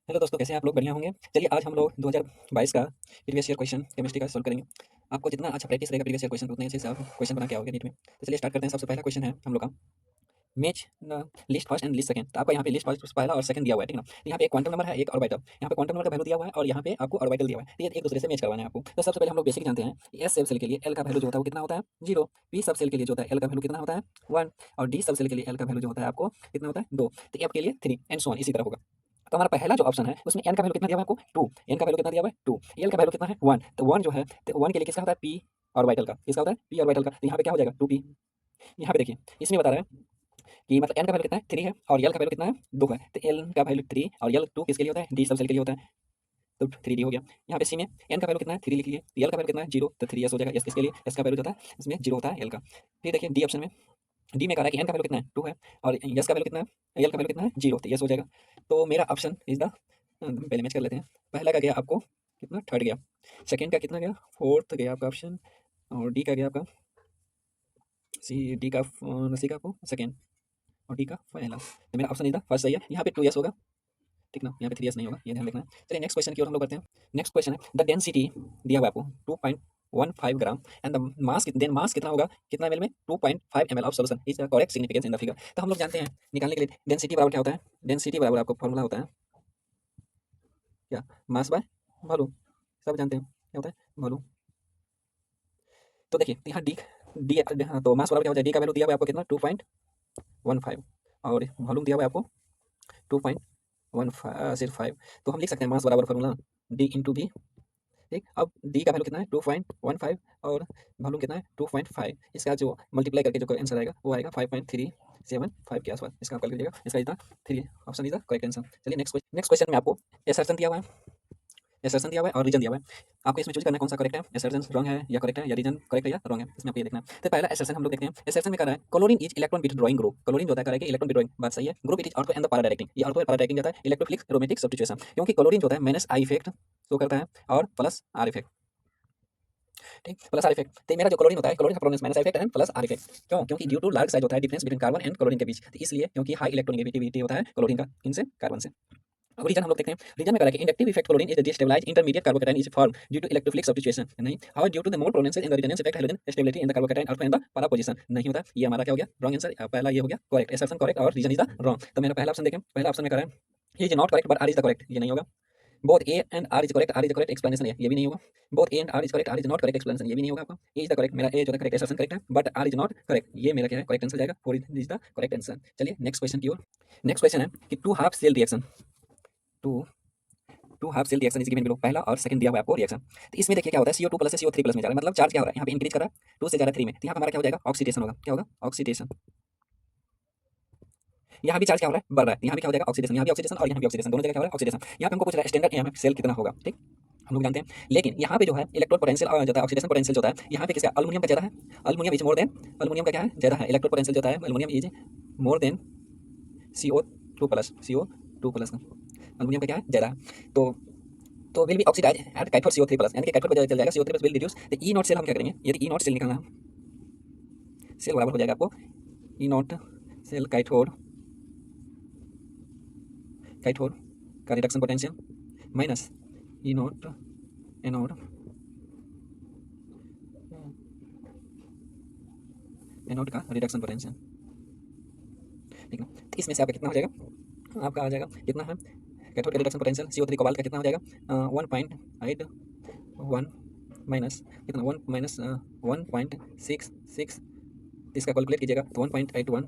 Hello दोस्तों, कैसे हैं आप लोग? बढ़िया होंगे। चलिए आज हम लोग 2022 का प्रीवियस ईयर क्वेश्चन केमिस्ट्री का सॉल्व करेंगे। आपको जितना अच्छा प्रैक्टिस रहेगा प्रीवियस ईयर क्वेश्चन, उतने अच्छे से आप क्वेश्चन बना के आओगे नीट में। तो चलिए स्टार्ट करते हैं। सबसे पहला क्वेश्चन है हम लोग का, match the list first and list second. तो आपका यहाँ पे लिस्ट फर्स्ट पहला और सेकंड दिया हुआ है, ठीक ना। तो यहाँ पे एक क्वांटम नंबर है, एक ऑर्बिटल। यहाँ पे क्वांटम नंबर का वैल्यू दिया हुआ है और यहाँ पे आपको ऑर्बिटल दिया हुआ है। तो ये एक दूसरे से मैच करवाना है आपको। तो सबसे पहले हम लोग बेसिक जानते हैं, एस सब सेल के लिए एल का वैल्यू जो होता है वो कितना होता है, 0। पी सब सेल के लिए जो होता है एल का वैल्यू कितना होता है, 1। और डी सब सेल के लिए एल का वैल्यू जो होता है आपको कितना होता है, 2। तो एफ के लिए 3 एंड सो ऑन, इसी तरह होगा। तो हमारा पहला जो ऑप्शन है उसमें एन का वैल्यू कितना दिया हुआ है आपको, 2। एन का वैल्यू कितना दिया हुआ है, 2। एल का वैल्यू कितना है, 1। तो 1 जो है, तो 1 के लिए किसका होता है, पी ऑर्बिटल का। किसका होता है, पी ऑर्बिटल का। तो यहाँ पे क्या हो जाएगा, 2p। यहाँ पे देखिए इसमें बता रहा है कि मतलब एन का वैल्यू कितना है, 3 है, और एल का वैल्यू कितना है, 2 है। तो एल का वैल्यू 3 और एल 2 किसके लिए होता है, डी सब सेल के लिए होता है। तो 3d हो गया। यहाँ पे सी में एन का वैल्यू कितना है, 3 लिख लीजिए। तो एल का वैल्यू कितना है, 0। तो 3s हो जाएगा। एस किसके लिए, एस का वैल्यू जो होता है इसमें 0 होता है एल का। फिर देखिए डी ऑप्शन में, डी में कह रहा है कि एन का वैल्यू कितना है, 2 है, और यस का वैल्यू कितना है, एल का वैल्यू कितना है, 0। तो यस हो जाएगा। तो मेरा ऑप्शन इज द, पहले मैच कर लेते हैं। पहला का गया आपको कितना, थर्ड गया। सेकंड का कितना गया, फोर्थ गया आपका ऑप्शन। और डी का गया आपका सी का आपको सेकंड, और डी का पहला। तो मेरा ऑप्शन इज द फर्स्ट सही है। यहाँ पे 2 यस होगा, ठीक ना। यहाँ पे 3s नहीं होगा, ये ध्यान रखना है। चलिए नेक्स्ट क्वेश्चन की ओर हम लोग करते हैं। नेक्स्ट क्वेश्चन है, द डेंसिटी दिया हुआ है आपको 2.15 gram and the mass, then mass कितना होगा, कितना एमएल में, 2.5 ml of solution is the correct significance in the figure. तो हम लोग जानते हैं निकालने के लिए डेंसिटी बराबर क्या होता है, डेंसिटी बराबर आपको फॉर्मूला होता है क्या, मास बाय वॉल्यूम। सब जानते हैं क्या होता है, वॉल्यूम। तो देखिए यहाँ डी डी हाँ, तो मास बराबर क्या हो जाए, डी का वैल्यू दिया हुआ है आपको कितना, 2.15, और वॉल्यूम दिया हुआ है आपको 2.15। तो हम लिख सकते हैं मास बराबर फॉर्मूला डी इंटू बी, ठीक। अब डी का वैल्यू कितना है, 2.15, और वॉल्यूम कितना है, 2.5। इसका जो मल्टीप्लाई करके जो आंसर आएगा वो आएगा 5.375 के आसपास। इसका आप कर लीजिएगा। इसका इतना 3 option is the correct answer. चलिए नेक्स्ट क्वेश्चन में आपको एसर्शन दिया हुआ है, एसर्शन दिया हुआ है और रीजन दिया हुआ है। आपको इसमें चूज करना है कौन सा करेक्ट है, एसर्शन रॉन्ग है या करेक्ट है, या रीजन करेक्ट है या रॉन्ग है। इसमें आपको ये देखना है। तो पहला एसर्शन हम लोग देखते हैं। एसर्शन में कह रहा है chlorine is electron withdrawing group. Chlorine जो होता है कह रहा है कि इलेक्ट्रॉन विथड्रॉइंग, बात सही है। Group it is ortho and the para directing. ये ऑर्थो पैरा डायरेक्टिंग जाता है इलेक्ट्रोफिलिक एरोमेटिक सब्स्टिट्यूशन, क्योंकि क्लोरीन जो होता है माइनस आई इफेक्ट शो करता है और प्लस आर इफेक्ट, ठीक। Plus R effect. तो मेरा जो क्लोरीन होता है, क्लोरीन का prominence minus effect and plus R effect. क्यों, क्योंकि ड्यू टू लार्ज साइज होता है difference between carbon and chlorine के बीच। तो इसलिए क्योंकि हाई इलेक्ट्रोनेगेटिविटी होता है क्लोरीन का इनसे, कार्बन से। अब रीजन हम लोग देखते हैं। रीजन में कहा है कि inductive effect chlorine is destabilise intermediate carbocation is form due to electrophilic substitution, नहीं। How due to the more prominence in the resonance effect hydrogen stability in the carbocation alpha in the para position, नहीं होता। ये हमारा क्या हो गया, wrong answer. पहला ये हो गया करेक्ट, असर्शन करेक्ट और रीजन इज द रॉन्ग। तो मेरा पहला ऑप्शन देखें। पहला ऑप्शन में कह रहा है he is not correct but R is the correct, ये नहीं होगा। Both A and R is correct, R is the correct explanation है, ये भी नहीं होगा। Both A and R is correct, R is not correct explanation, ये भी नहीं होगा आपका। ए इज द करेक्ट, मेरा ए जो है करेक्ट असर्शन करेक्ट है, but R is not correct, ये मेरा क्या है, करेक्ट आंसर जाएगा। 4 इज द करेक्ट आंसर। चलिए नेक्स्ट क्वेश्चन की ओर। नेक्स्ट क्वेश्चन है कि two half cell reaction, two two half cell reaction is given below. पहला और सेकंड दिया हुआ है आपको रिएक्शन। तो इसमें देखिए क्या होता है, CO2 प्लस से CO3 प्लस में जा रहा है, मतलब चार्ज क्या हो रहा है, यहाँ पे इंक्रीज कर रहा है, 2 से जा रहा है 3 में। तो यहाँ पे हमारा क्या हो जाएगा, ऑक्सीडेशन होगा। क्या होगा, ऑक्सीडेशन। यहाँ भी चार्ज क्या हो रहा है, बढ़ रहा है, यहाँ भी क्या हो जाएगा, ऑक्सीडेशन। यहाँ भी ऑक्सीडेशन और यहाँ भी ऑक्सीडेशन, दोनों जगह क्या हो रहा है, ऑक्सीडेशन। यहाँ पे हमको पूछ रहा है स्टैंडर्ड एमएफ सेल कितना होगा, ठीक, हम लोग जानते हैं। लेकिन यहाँ पे जो है इलेक्ट्रॉन पोटेंशियल जो है, ऑक्सीडेशन पोटेंशियल जो होता है, यहाँ पे किसका, अल्युमिनियम का ज़्यादा है। Aluminium is more then, aluminium का क्या है, ज़्यादा है। इलेक्ट्रॉन पोटेंशियल जो होता है aluminium is more than CO2 plus, CO2 plus का अल्युमिनियम का क्या है, ज़्यादा है। तो will be oxidise at kite for CO3 plus, यानी कि काइट पर चल जाएगा, CO3 प्लस विल रिड्यूस। तो ई नॉट सेल हम क्या करेंगे, यदि ई नॉट सेल निकालना है, सेल बराबर हो जाएगा आपको ई नॉट सेल काइथोड, काइथोड का reduction potential minus E not anode, anode का रिडक्शन पोटेंशियल, ठीक है। तो इसमें से आपका कितना हो जाएगा, आपका आ जाएगा कितना है, कैथोड का रिडक्शन पोटेंशियल CO3 कोबाल्ट का कितना हो जाएगा, 1.81 माइनस कितना, 1 माइनस 1.66। इसका कैलकुलेट कीजिएगा तो 1.81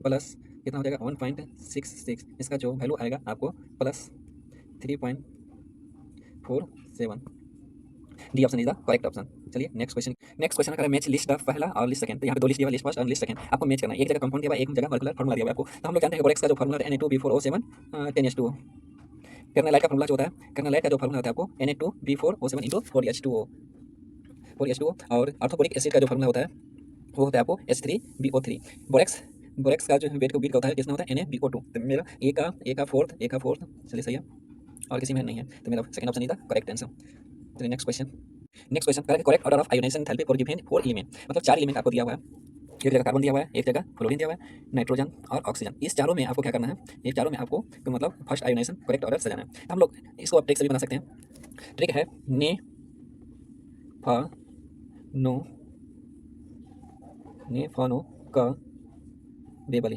प्लस कितना हो जाएगा, 1.66। इसका जो वैल्यू आएगा आपको plus 3.47। D option is the correct option. चलिए नेक्स्ट क्वेश्चन करें, मैच लिस्ट द पहला और लिस्ट सेकंड। तो यहाँ पे 2 लिस्ट दिया हुआ, लिस्ट फर्स्ट और लिस्ट सेकंड। आपको मैच करना है, एक जगह कंपाउंड दिया हुआ, एक जगह मॉलिक्यूलर फार्मूला दिया हुआ आपको। तो हम लोग जानते हैं बोरेक्स का जो फार्मूला है Na2B4O7 10H2O। कर्नालाइट का फार्मूला जो होता है, कर्नालाइट का जो फार्मूला होता है आपको Na2B4O7 इंटू 4H2O। और ऑर्थोपोरिक एसिड का जो फार्मूला होता है वो होता है आपको H3BO3। बोरेक्स का जो वेट को बीट होता है किसमें होता है, NaBO2। तो मेरा ए का फोर्थ चलिए सही है, और किसी में नहीं है। तो मेरा second option is the correct answer. चलिए next question correct order of ionisation enthalpy for given 4 element, मतलब 4 एलिमेंट आपको दिया हुआ है। एक जगह कार्बन दिया हुआ है, एक जगह फ्लोरीन दिया हुआ है, नाइट्रोजन और ऑक्सीजन। इस चारों में आपको क्या करना है, ये चारों में आपको मतलब फर्स्ट आयोनाइजेशन करेक्ट ऑर्डर सजाना है। हम लोग इसको अब ट्रिक से भी बना सकते हैं। ट्रिक है ने फ नो ने फ नो क बेबली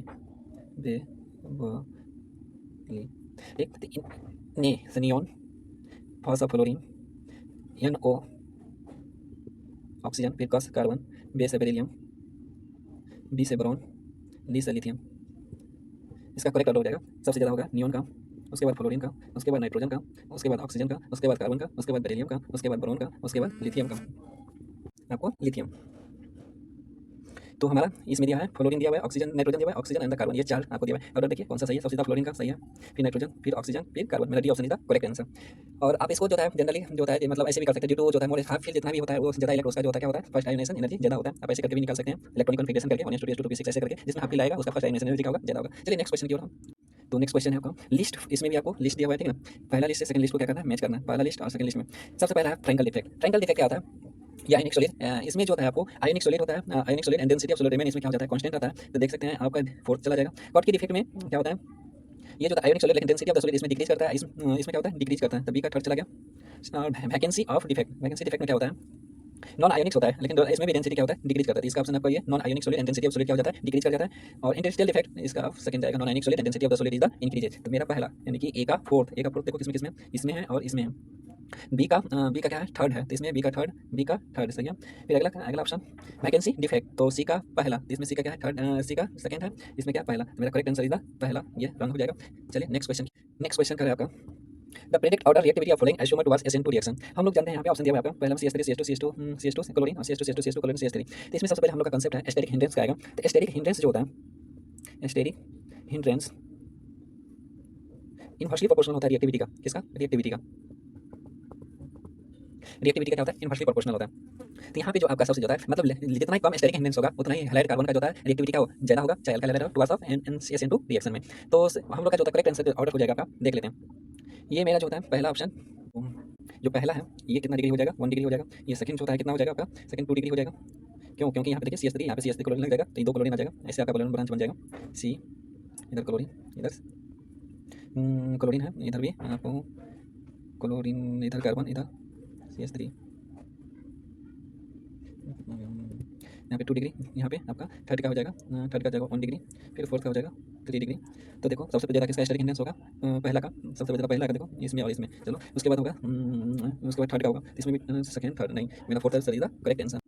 बेबली। ठीक, तो ने से नियॉन, फ से फ्लोरीन, एन ओ ऑक्सीजन, फिर क से कार्बन, बे से बेरिलियम, बी से बोरॉन, ली से लिथियम। इसका करेक्ट ऑर्डर हो जाएगा, सबसे ज़्यादा होगा नियॉन का, उसके बाद फ्लोरीन का, उसके बाद नाइट्रोजन का, उसके बाद ऑक्सीजन का, उसके बाद कार्बन का, उसके बाद बेरिलियम का, उसके बाद बोरॉन का, उसके बाद लिथियम का। आपको लिथियम तो हमारा इसमें दिया है, फ्लोरीन दिया हुआ है, ऑक्सीजन, नाइट्रोजन दिया हुआ है, ऑक्सीजन एंड कार्बन, ये चार आपको दिया हुआ है। ऑर्डर देखिए कौन सा सही है, सबसे ज़्यादा फ्लोरीन का सही है, फिर नाइट्रोजन, फिर ऑक्सीजन, फिर कार्बन। मेरा D option is the correct answer. और आप इसको जो है जनरली जो होता है मतलब ऐसे भी कर सकते हैं, ड्यू टू जो होता है मोर हाफ फील्ड जितना भी होता है वो ज़्यादा इलेक्ट्रॉन का जो होता है क्या होता है, फर्स्ट आयोनाइजेशन एनर्जी ज़्यादा होता है। आप ऐसे करके भी निकाल सकते हैं, इलेक्ट्रॉनिक कॉन्फिगरेशन करके 1:2 2 6 ऐसे करके, जिसमें हाफ फील्ड आएगा उसका फर्स्ट आयोनाइजेशन एनर्जी क्या होगा, ज़्यादा होगा। चलिए नेक्स्ट क्वेश्चन की ओर हम। तो नेक्स्ट क्वेश्चन है आपका लिस्ट, इसमें भी आपको लिस्ट दिया हुआ है, ठीक है ना। पहला लिस्ट से सेकंड लिस्ट को क्या करना है, मैच करना है, पहला लिस्ट और सेकंड लिस्ट में। सबसे पहला है फ्रैंकल डिफेक्ट। फ्रैंकल डिफेक्ट क्या होता है, या आयनिक सॉलिड, इसमें जो होता है आपको आयनिक सॉलिड होता है, आयनिक solid and density of solid remain इसमें क्या हो जाता है, कांस्टेंट रहता है। तो देख सकते हैं आपका फोर्थ चला जाएगा। कॉट की डिफेक्ट में क्या होता है, ये जो आयनिक सॉलिड लेकिन डेंसिटी ऑफ द सॉलिड इसमें डिक्रीज करता है, इसमें क्या होता है, डिक्रीज करता है। तभी का थर्ड चला गया। और vacancy of defect, vacancy defect में क्या होता है, नॉन आयोनिक्स होता है लेकिन इसमें भी डेंसिटी क्या होता है, डिक्रीज करता है। इसका ऑप्शन आपका ये non ionic solid and density of solid क्या हो जाता है, डिक्रीज कर जाता है। और इंडस्ट्रियल डिफेक्ट इसका सेकंड जाएगा, non ionic solid and density of the solid is the increases. तो मेरा पहला यानी कि ए का फोर्थ, देखो किसमें किसमें, इसमें है और इसमें है। बी का क्या है, थर्ड है, तो इसमें बी का थर्ड सही है। फिर अगला अगला ऑप्शन वैकेंसी डिफेक्ट, तो सी का पहला, तो इसमें सी का क्या है, थर्ड, सी का सेकंड है, इसमें क्या पहला। तो मेरा करेक्ट आंसर इज द पहला, ये रंग हो जाएगा। चलिए नेक्स्ट क्वेश्चन करें आपका the predict order reactivity of following isomer towards SN2 reaction. हम लोग जानते हैं यहाँ पे ऑप्शन दिया हुआ है आपका, पहला CH3 CH2 CH2 CH2 chlorine और CH2 क्लोरीन CH3। तो इसमें सबसे पहले हम लोग का कांसेप्ट है एस्टेरिक हिंड्रेंस का आएगा। तो एस्टेरिक हिंड्रेंस जो होता है, एस्टेरिक हिंड्रेंस इनवर्सली प्रोपोर्शनल होता है रिएक्टिविटी का, किसका, रिएक्टिविटी का क्या होता है, इनवर्सली प्रोपोर्शनल होता है। तो यहाँ पे जो आपका सबसे ज़्यादा है मतलब जितना ही कम एस्टेरिक हिंड्रेंस होगा उतना ही हैलाइड कार्बन का जो होता है रिएक्टिविटी क्या हो ज़्यादा होगा, चाहे alkyl halide towards of SN2 reaction में। तो हम लोग का जो करेक्ट आंसर ऑर्डर हो जाएगा आपका, देख लेते हैं। ये मेरा जो होता है पहला ऑप्शन, जो पहला है ये कितना डिग्री हो जाएगा, 1 डिग्री हो जाएगा। ये सेकंड जो होता है कितना हो जाएगा आपका, सेकंड 2 डिग्री हो जाएगा। क्यों, क्योंकि यहाँ पे देखिए CH3, यहाँ पे CH3 क्लोरीन लग जाएगा, तो ये 2 क्लोरीन आ जाएगा, ऐसे आपका क्लोरीन ब्रांच बन जाएगा। सी इधर क्लोरीन, इधर क्लोरीन है, इधर भी आपको क्लोरीन, इधर कार्बन, इधर CH3, यहाँ पे 2 डिग्री, यहाँ पे आपका थर्ड का हो जाएगा, थर्ड का हो जाएगा 1 डिग्री, फिर फोर्थ का हो जाएगा 3 डिग्री। तो देखो सबसे ज़्यादा किसका एस्टेरिक हिंड्रेंस होगा, पहला का, सबसे ज़्यादा पहला का देखो, इसमें और इसमें। चलो उसके बाद होगा, उसके बाद थर्ड का होगा, इसमें भी सेकंड थर्ड नहीं, मेरा fourth answer is the correct answer.